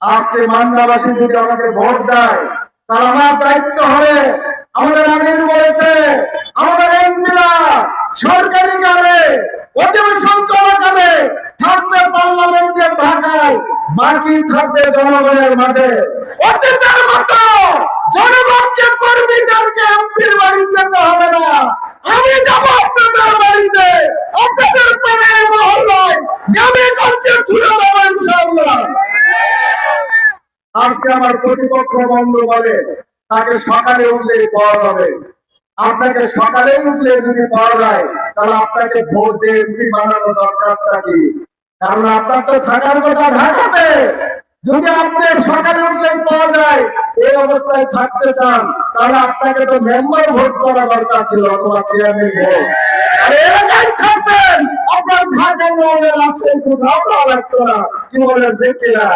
আজকে মান্দাবাসী যদি আমাকে ভোট দেয় তাহলে আমার দায়িত্ব হবে, আমাদের আমির বলেছে আমাদের এমপিরা সরকারি কালে অধিবেশন চলাকালে থাকবে পার্লামেন্টের ঢাকায়, বাকি থাকবে জনগণের মাঝে। অতীতের মতো জনগণকে কর্মীদেরকে এমপির বাড়ি যেতে হবে না, আমি যাব আপনাদের বাড়িতে, আপনাদের পাড়ায় মহল্লায় গ্রামে গঞ্জে ছুটে দেবো ইনশাআল্লাহ। আজকে আমার প্রতিপক্ষ বন্ধু বলে তাকে সকালে উঠলেই পাওয়া যাবে, আপনাকে সকালে উঠলে যদি পাওয়া যায় তাহলে আপনাকে ভোট দিয়ে এমপি বানানো দরকারটা কি? কারণ আপনার তো থাকার কথা ঢাকাতে, যদি আপনি সকালে উঠলেই পাওয়া যায় এই অবস্থায় থাকতে চান তাহলে আপনাকে তো মেম্বার ভোট করা দরকার ছিল অথবা চেয়ারম্যান ভোট, আর এলাকায় থাকবেন আপনার ঢাকা মহলের আসছে কোথাও লাগতো না। কি বলেন ঠিক কিনা?